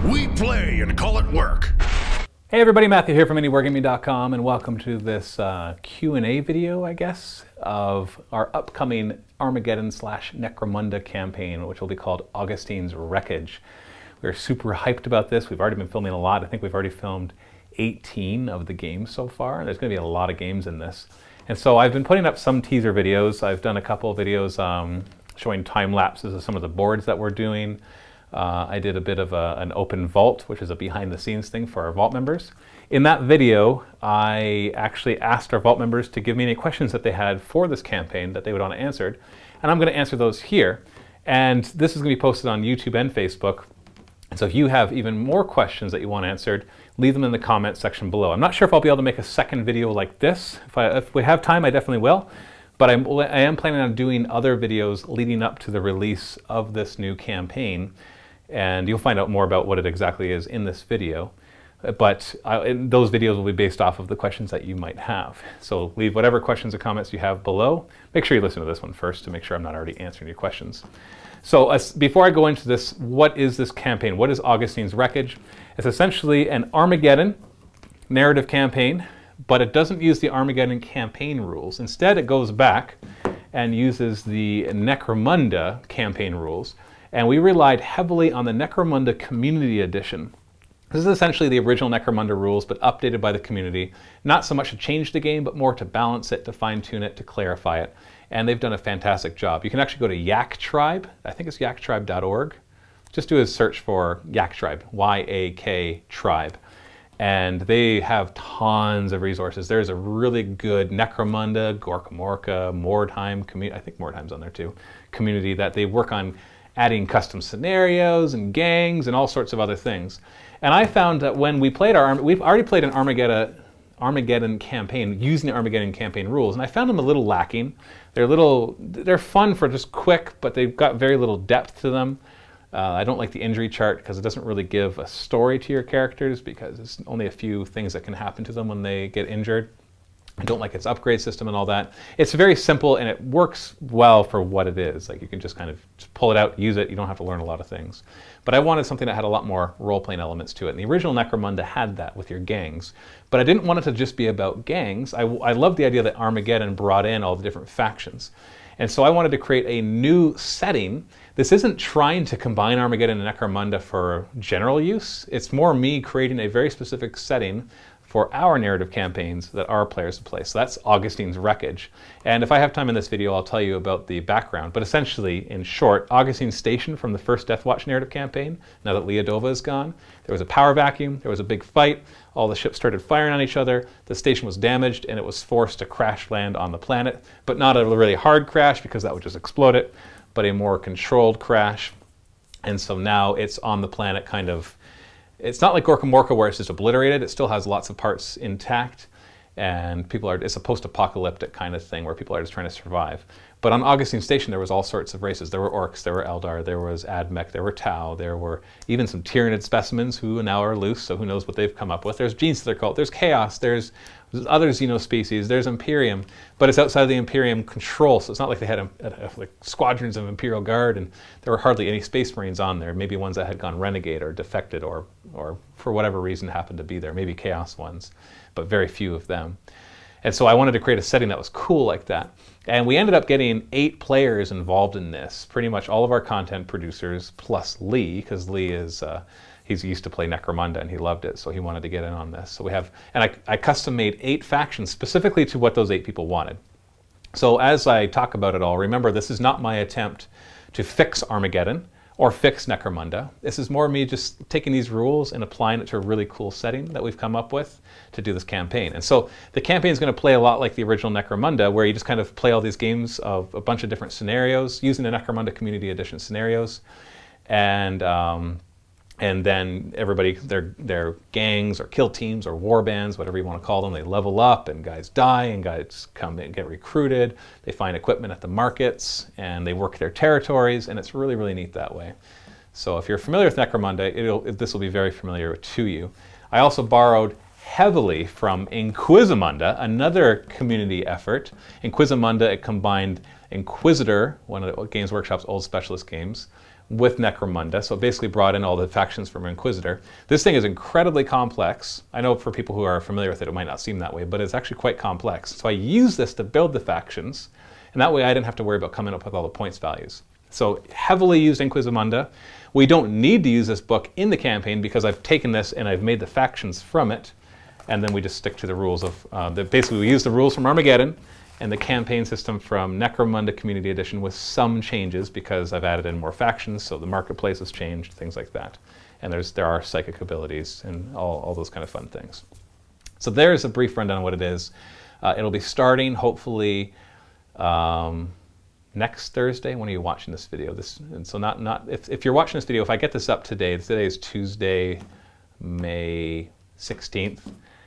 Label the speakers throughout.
Speaker 1: We play and call it work.
Speaker 2: Hey everybody, Matthew here from MiniWarGaming.com, and welcome to this Q&A video, I guess, of our upcoming Armageddon / Necromunda campaign, which will be called Augustine's Wreckage. We're super hyped about this. We've already been filming a lot. I think we've already filmed 18 of the games so far. There's going to be a lot of games in this. And so I've been putting up some teaser videos. I've done a couple of videos showing time lapses of some of the boards that we're doing. I did a bit of an open vault, which is a behind the scenes thing for our vault members. In that video, I actually asked our vault members to give me any questions that they had for this campaign that they would want answered. And I'm going to answer those here. And this is going to be posted on YouTube and Facebook. So if you have even more questions that you want answered, leave them in the comments section below. I'm not sure if I'll be able to make a second video like this. If we have time, I definitely will. But I am planning on doing other videos leading up to the release of this new campaign. And you'll find out more about what it exactly is in this video. But those videos will be based off of the questions that you might have. So leave whatever questions or comments you have below. Make sure you listen to this one first to make sure I'm not already answering your questions. So before I go into this, what is this campaign? What is Augustine's Wreckage? It's essentially an Armageddon narrative campaign, but it doesn't use the Armageddon Campaign rules. Instead, it goes back and uses the Necromunda campaign rules. And we relied heavily on the Necromunda Community Edition. This is essentially the original Necromunda rules, but updated by the community. Not so much to change the game, but more to balance it, to fine-tune it, to clarify it. And they've done a fantastic job. You can actually go to Yak Tribe. I think it's yaktribe.org. Just do a search for Yak Tribe, Y-A-K Tribe. And they have tons of resources. There's a really good Necromunda, Gorkamorka, Mordheim community. I think Mordheim's on there too. Community that they work on adding custom scenarios and gangs and all sorts of other things. And I found that when we played we've already played an Armageddon campaign using the Armageddon campaign rules, and I found them a little lacking. They're fun for just quick, but they've got very little depth to them. I don't like the injury chart because it doesn't really give a story to your characters because it's only a few things that can happen to them when they get injured. I don't like its upgrade system and all that. It's very simple and it works well for what it is. Like you can just kind of pull it out, use it. You don't have to learn a lot of things. But I wanted something that had a lot more role-playing elements to it. And the original Necromunda had that with your gangs. But I didn't want it to just be about gangs. I love the idea that Armageddon brought in all the different factions. And so I wanted to create a new setting. This isn't trying to combine Armageddon and Necromunda for general use. It's more me creating a very specific setting for our narrative campaigns that our players play. So that's Augustine's Wreckage. And if I have time in this video, I'll tell you about the background. But essentially, in short, Augustine's station from the first Deathwatch narrative campaign, now that Leodova is gone, there was a power vacuum, there was a big fight, all the ships started firing on each other, the station was damaged, and it was forced to crash land on the planet. But not a really hard crash, because that would just explode it, but a more controlled crash. And so now it's on the planet kind of. It's not like Gorkamorka where it's just obliterated. It still has lots of parts intact, and it's a post-apocalyptic kind of thing where people are just trying to survive. But on Augustine Station, there was all sorts of races. There were orcs, there were Eldar, there was Admech, there were Tau, there were even some Tyranid specimens who now are loose, so who knows what they've come up with. There's Gene Stealer cult, there's Chaos, there's other Xenospecies, there's Imperium, but it's outside of the Imperium control, so it's not like they had like squadrons of Imperial Guard, and there were hardly any Space Marines on there, maybe ones that had gone renegade or defected or for whatever reason happened to be there, maybe Chaos ones, but very few of them. And so I wanted to create a setting that was cool like that. And we ended up getting 8 players involved in this, pretty much all of our content producers plus Lee, because Lee is, he's used to play Necromunda and he loved it, so he wanted to get in on this. So we have, and I custom made 8 factions specifically to what those 8 people wanted. So as I talk about it all, remember this is not my attempt to fix Armageddon or fix Necromunda. This is more me just taking these rules and applying it to a really cool setting that we've come up with to do this campaign. And so the campaign is going to play a lot like the original Necromunda, where you just kind of play all these games of a bunch of different scenarios using the Necromunda Community Edition scenarios. And then everybody, their gangs or kill teams or war bands, whatever you want to call them, they level up and guys die and guys come and get recruited. They find equipment at the markets and they work their territories, and it's really, really neat that way. So if you're familiar with Necromunda, this will be very familiar to you. I also borrowed heavily from Inquizimunda, another community effort. Inquizimunda, it combined Inquisitor, one of Games Workshop's old specialist games, with Necromunda. So it basically brought in all the factions from Inquisitor. This thing is incredibly complex. I know for people who are familiar with it, it might not seem that way, but it's actually quite complex. So I used this to build the factions, and that way I didn't have to worry about coming up with all the points values. So heavily used Inquizimunda. We don't need to use this book in the campaign because I've taken this and I've made the factions from it, and then we just stick to the rules of, basically we use the rules from Armageddon and the campaign system from Necromunda Community Edition with some changes because I've added in more factions, so the marketplace has changed, things like that. And there are psychic abilities and all those kind of fun things. So there's a brief rundown of what it is. It'll be starting hopefully next Thursday. When are you watching this video? And so if you're watching this video, if I get this up today is Tuesday, May 16th.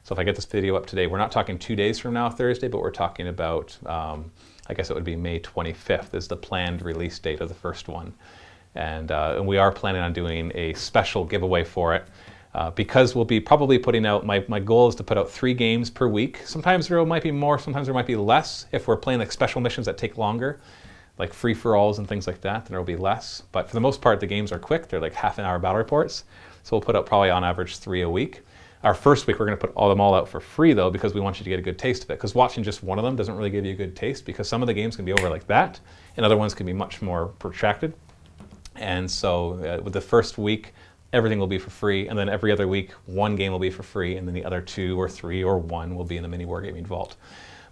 Speaker 2: So if I get this video up today, we're not talking 2 days from now, Thursday, but we're talking about, I guess it would be May 25th is the planned release date of the first one. And we are planning on doing a special giveaway for it because we'll be probably putting out, my goal is to put out 3 games per week. Sometimes there might be more, sometimes there might be less. If we're playing like special missions that take longer, like free-for-alls and things like that, then there will be less. But for the most part, the games are quick. They're like half-an-hour battle reports. So we'll put out probably on average 3 a week. Our first week, we're going to put them all out for free, though, because we want you to get a good taste of it. Because watching just one of them doesn't really give you a good taste, because some of the games can be over like that, and other ones can be much more protracted. And so with the first week, everything will be for free, and then every other week, 1 game will be for free, and then the other 2 or 3 or 1 will be in the MiniWarGaming Vault.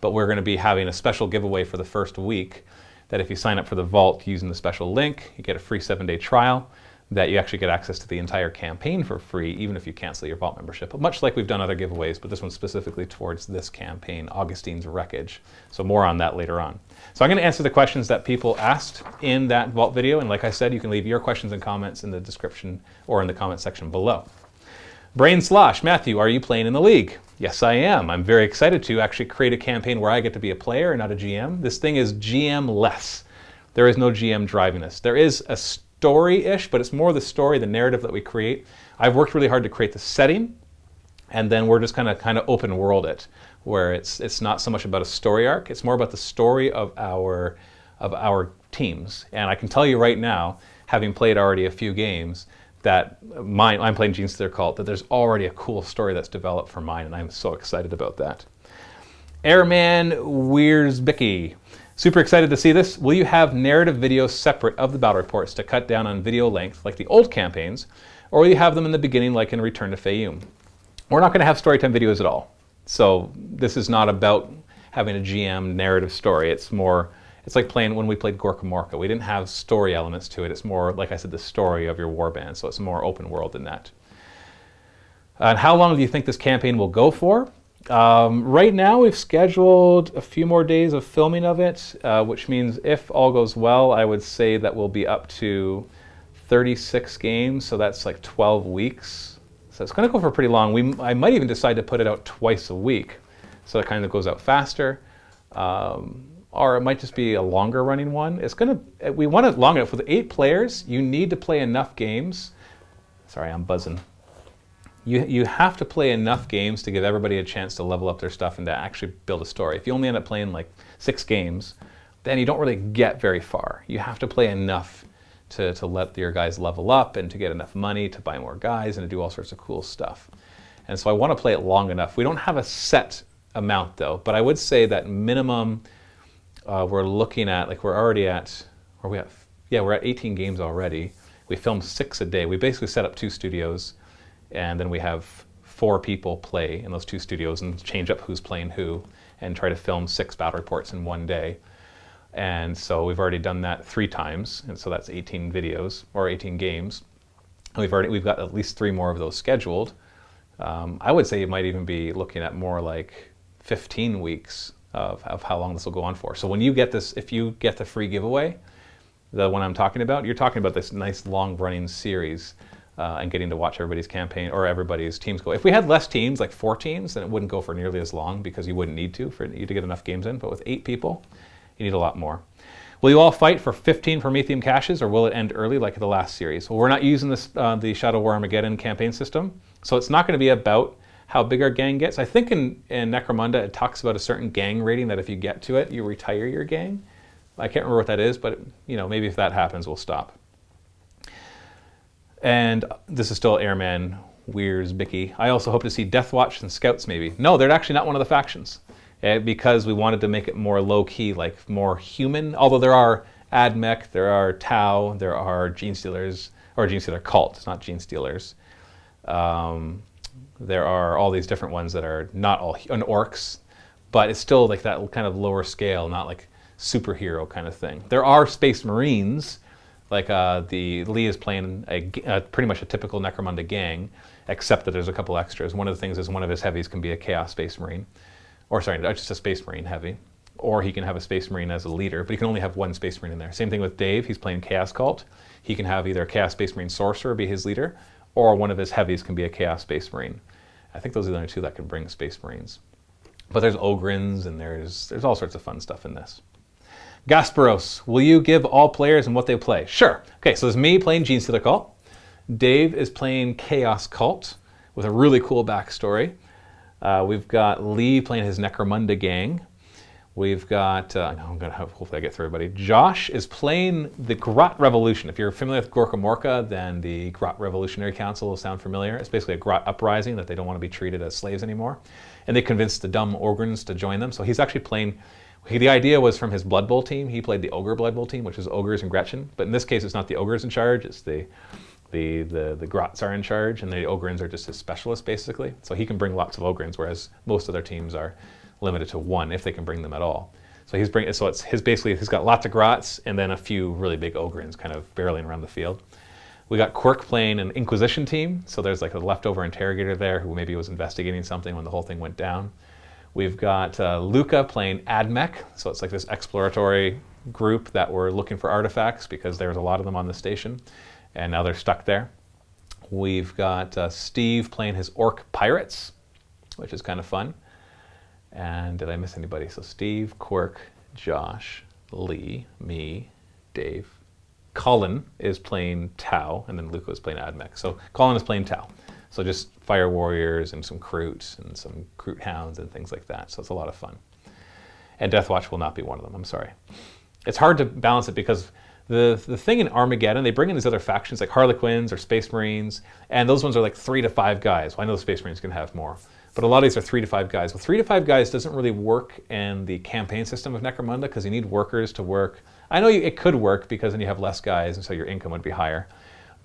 Speaker 2: But we're going to be having a special giveaway for the first week that if you sign up for the Vault using the special link, you get a free 7-day trial, that you actually get access to the entire campaign for free, even if you cancel your Vault membership. But much like we've done other giveaways, but this one's specifically towards this campaign, Augustine's Wreckage. So more on that later on. So I'm going to answer the questions that people asked in that Vault video, and like I said, you can leave your questions and comments in the description or in the comment section below. Brain Slosh, Matthew, are you playing in the league? Yes, I am. I'm very excited to actually create a campaign where I get to be a player and not a GM. This thing is GM-less. There is no GM driving this. There is a story-ish, but it's more the story, the narrative that we create. I've worked really hard to create the setting, and then we're just kind of open world it, where it's not so much about a story arc, it's more about the story of our teams. And I can tell you right now, having played already a few games, that I'm playing Genestealer Cult, that there's already a cool story that's developed for mine, and I'm so excited about that. Airman Weirsbicky. Super excited to see this. Will you have narrative videos separate of the battle reports to cut down on video length like the old campaigns, or will you have them in the beginning like in Return to Fayoum? We're not going to have storytime videos at all. So this is not about having a GM narrative story. It's like playing when we played Gorka Morka. We didn't have story elements to it. It's more, like I said, the story of your warband. So it's more open world than that. And how long do you think this campaign will go for? Right now we've scheduled a few more days of filming of it, which means if all goes well, I would say that we'll be up to 36 games, so that's like 12 weeks. So it's going to go for pretty long. I might even decide to put it out twice a week, so it kind of goes out faster. Or it might just be a longer running one. We want it long enough. With 8 players, you need to play enough games. Sorry, I'm buzzing. You have to play enough games to give everybody a chance to level up their stuff and to actually build a story. If you only end up playing like 6 games, then you don't really get very far. You have to play enough to let your guys level up and to get enough money to buy more guys and to do all sorts of cool stuff. And so I want to play it long enough. We don't have a set amount though, but I would say that minimum we're looking at, like we're at 18 games already. We film 6 a day. We basically set up 2 studios, and then we have 4 people play in those 2 studios and change up who's playing who and try to film 6 battle reports in one day. And so we've already done that 3 times, and so that's 18 videos or 18 games. And we've got at least 3 more of those scheduled. I would say you might even be looking at more like 15 weeks of how long this will go on for. So when you get this, if you get the free giveaway, the one I'm talking about, you're talking about this nice long running series and getting to watch everybody's campaign or everybody's teams go. If we had less teams, like 4 teams, then it wouldn't go for nearly as long because you wouldn't need to for you to get enough games in. But with 8 people, you need a lot more. Will you all fight for 15 Prometheum caches, or will it end early like the last series? Well, we're not using this, the Shadow War Armageddon campaign system, so it's not going to be about how big our gang gets. I think in Necromunda it talks about a certain gang rating that if you get to it, you retire your gang. I can't remember what that is, but you know, maybe if that happens, we'll stop. And this is still Airman Weir's Bicky. I also hope to see Deathwatch and Scouts maybe. No, they're actually not one of the factions because we wanted to make it more low-key, like more human. Although there are AdMech, there are Tau, there are Gene Stealers, or Gene Stealer Cult, it's not Gene Stealers. There are all these different ones that are not all, and Orcs, but it's still like that kind of lower scale, not like superhero kind of thing. There are Space Marines, like Lee is playing pretty much a typical Necromunda gang, except that there's a couple extras. One of the things is one of his heavies can be a Chaos Space Marine, or sorry, just a Space Marine heavy, or he can have a Space Marine as a leader, but he can only have one Space Marine in there. Same thing with Dave, he's playing Chaos Cult. He can have either a Chaos Space Marine Sorcerer be his leader, or one of his heavies can be a Chaos Space Marine. I think those are the only two that can bring Space Marines. But there's Ogrins, and there's all sorts of fun stuff in this. Gasparos, will you give all players and what they play? Sure. Okay, so there's me playing Gene Stealer Cult. Dave is playing Chaos Cult with a really cool backstory. We've got Lee playing his Necromunda gang. We've got, hopefully I get through everybody. Josh is playing the Grot Revolution. If you're familiar with Gorka Morka, then the Grot Revolutionary Council will sound familiar. It's basically a Grot uprising that they don't want to be treated as slaves anymore. And they convinced the dumb Ogrins to join them. So he's actually playing, the idea was from his Blood Bowl team. He played the Ogre Blood Bowl team, which is Ogres and Gretchen. But in this case, it's not the Ogres in charge, it's the Grots are in charge, and the Ogrins are just his specialists, basically. So he can bring lots of Ogrins, whereas most of their teams are limited to one, if they can bring them at all. So he's got lots of Grots and then a few really big Ogrins kind of barreling around the field. We got Quirk playing an Inquisition team, so there's like a leftover interrogator there who maybe was investigating something when the whole thing went down. We've got Luca playing AdMech, so it's like this exploratory group that were looking for artifacts because there was a lot of them on the station, and now they're stuck there. We've got Steve playing his Orc Pirates, which is kind of fun. And did I miss anybody? So Steve, Quirk, Josh, Lee, me, Dave. Colin is playing Tau, and then Luca is playing AdMech. So Colin is playing Tau. So just Fire Warriors and some Kroots and some Kroot Hounds and things like that. So it's a lot of fun. And Deathwatch will not be one of them, I'm sorry. It's hard to balance it because the thing in Armageddon, they bring in these other factions like Harlequins or Space Marines, and those ones are like 3 to 5 guys. Well, I know the Space Marines can have more. But a lot of these are 3 to 5 guys. Well, 3 to 5 guys doesn't really work in the campaign system of Necromunda because you need workers to work. I know it could work because then you have less guys and so your income would be higher.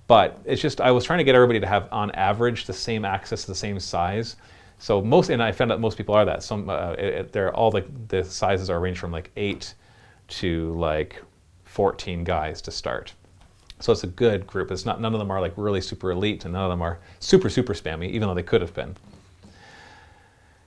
Speaker 2: But it's just, I was trying to get everybody to have, on average, the same access to the same size. So and I found out most people are that. Some, they're all the sizes are ranged from like 8 to like 14 guys to start. So it's a good group. It's not, none of them are like really super elite, and none of them are super spammy, even though they could have been.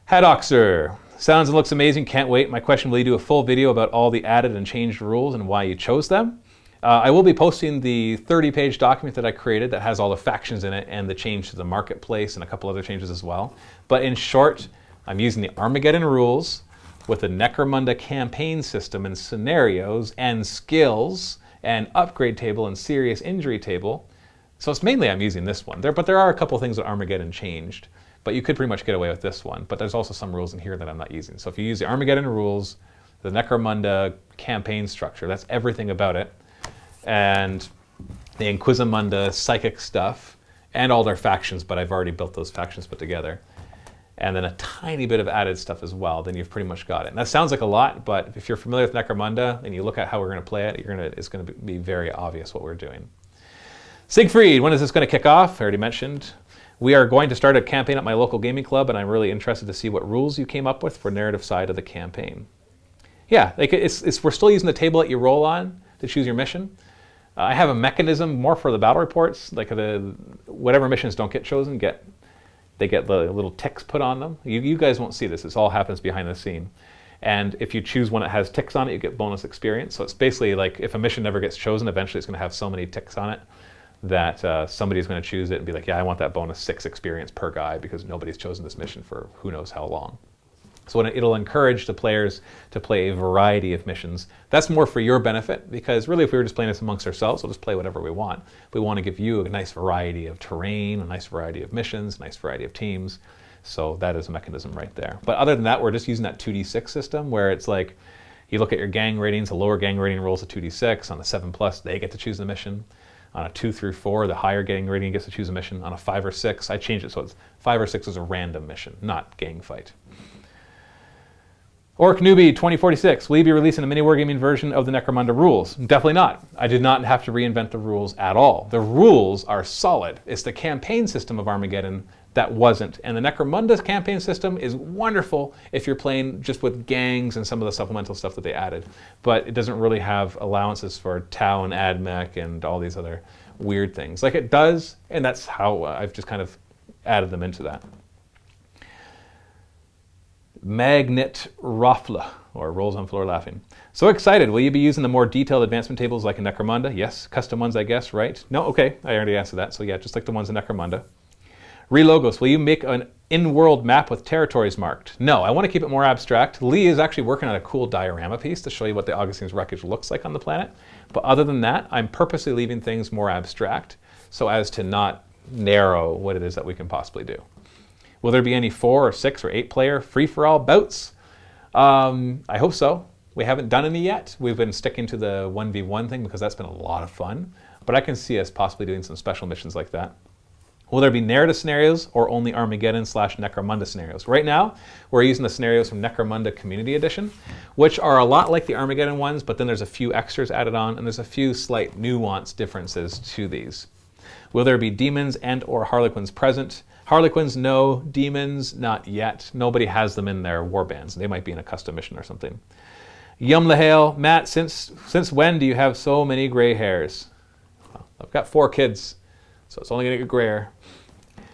Speaker 2: Hadoxer, sounds and looks amazing, can't wait. My question, will you do a full video about all the added and changed rules and why you chose them? I will be posting the 30-page document that I created that has all the factions in it and the change to the marketplace and a couple other changes as well. But in short, I'm using the Armageddon rules with the Necromunda campaign system and scenarios and skills and upgrade table and serious injury table. So it's mainly I'm using this one. But there are a couple things that Armageddon changed. But you could pretty much get away with this one. But there's also some rules in here that I'm not using. So if you use the Armageddon rules, the Necromunda campaign structure, that's everything about it. And the Inquisimunda psychic stuff, and all their factions, but I've already built those factions put together. And then a tiny bit of added stuff as well, then you've pretty much got it. And that sounds like a lot, but if you're familiar with Necromunda and you look at how we're going to play it, it's going to be very obvious what we're doing. Siegfried, when is this going to kick off? I already mentioned. We are going to start a campaign at my local gaming club, and I'm really interested to see what rules you came up with for narrative side of the campaign. Yeah, we're still using the table that you roll on to choose your mission. I have a mechanism more for the battle reports, like whatever missions don't get chosen, they get the little ticks put on them. You guys won't see this. This all happens behind the scene. And if you choose one that has ticks on it, you get bonus experience. So it's basically like if a mission never gets chosen, eventually it's going to have so many ticks on it that somebody's going to choose it and be like, yeah, I want that bonus 6 experience per guy because nobody's chosen this mission for who knows how long. So it'll encourage the players to play a variety of missions. That's more for your benefit, because really if we were just playing this amongst ourselves, we'll just play whatever we want. We want to give you a nice variety of terrain, a nice variety of missions, a nice variety of teams. So that is a mechanism right there. But other than that, we're just using that 2d6 system where it's like, you look at your gang ratings, the lower gang rating rolls a 2d6. On a 7+, they get to choose the mission. On a 2 through 4, the higher gang rating gets to choose a mission. On a 5 or 6, I changed it so it's 5 or 6 is a random mission, not gang fight. Orc Newbie 2046, will you be releasing a MiniWarGaming version of the Necromunda rules? Definitely not. I did not have to reinvent the rules at all. The rules are solid. It's the campaign system of Armageddon that wasn't. And the Necromunda's campaign system is wonderful if you're playing just with gangs and some of the supplemental stuff that they added. But it doesn't really have allowances for Tau and AdMech and all these other weird things. Like it does, and that's how I've just kind of added them into that. Magnet Raffle, or rolls on floor laughing. So excited. Will you be using the more detailed advancement tables like in Necromunda? Yes. Custom ones, I guess, right? No? Okay. I already answered that. So yeah, just like the ones in Necromunda. Relogos, will you make an in-world map with territories marked? No, I want to keep it more abstract. Lee is actually working on a cool diorama piece to show you what the Augustine's Wreckage looks like on the planet. But other than that, I'm purposely leaving things more abstract so as to not narrow what it is that we can possibly do. Will there be any 4 or 6 or 8 player free-for-all bouts? I hope so. We haven't done any yet. We've been sticking to the 1v1 thing because that's been a lot of fun. But I can see us possibly doing some special missions like that. Will there be narrative scenarios or only Armageddon/Necromunda scenarios? Right now, we're using the scenarios from Necromunda Community Edition, which are a lot like the Armageddon ones, but then there's a few extras added on, and there's a few slight nuance differences to these. Will there be demons and or harlequins present? Harlequins, no. Demons, not yet. Nobody has them in their warbands. They might be in a custom mission or something. Yumlahale, Matt, since when do you have so many gray hairs? Well, I've got 4 kids, so it's only going to get grayer.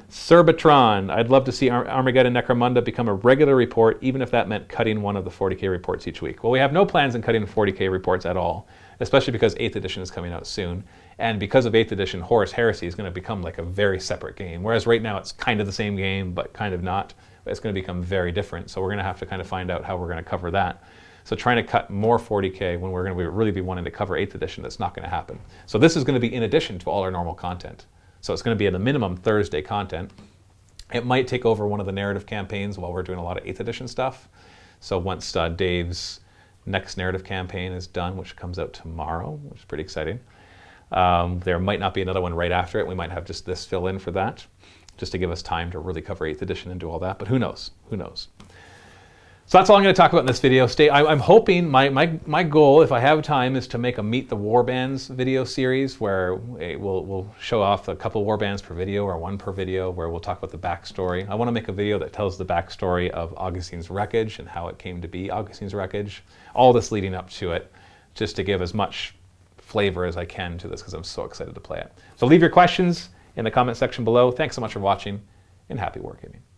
Speaker 2: Serbatron, I'd love to see Armageddon Necromunda become a regular report, even if that meant cutting one of the 40K reports each week. Well, we have no plans in cutting 40K reports at all, especially because 8th edition is coming out soon. And because of 8th edition, Horus Heresy is going to become like a very separate game. Whereas right now it's kind of the same game, but kind of not. It's going to become very different. So we're going to have to kind of find out how we're going to cover that. So trying to cut more 40K when we're going to really be wanting to cover 8th edition, that's not going to happen. So this is going to be in addition to all our normal content. So it's going to be at a minimum Thursday content. It might take over one of the narrative campaigns while we're doing a lot of 8th edition stuff. So once Dave's next narrative campaign is done, which comes out tomorrow, which is pretty exciting. There might not be another one right after it. We might have just this fill in for that, just to give us time to really cover 8th edition and do all that. But who knows? Who knows? So that's all I'm going to talk about in this video. I'm hoping, my goal, if I have time, is to make a Meet the Warbands video series where we'll show off a couple warbands per video or 1 per video, where we'll talk about the backstory. I want to make a video that tells the backstory of Augustine's Wreckage and how it came to be Augustine's Wreckage. All this leading up to it, just to give as much flavor as I can to this because I'm so excited to play it. So leave your questions in the comment section below. Thanks so much for watching, and happy wargaming.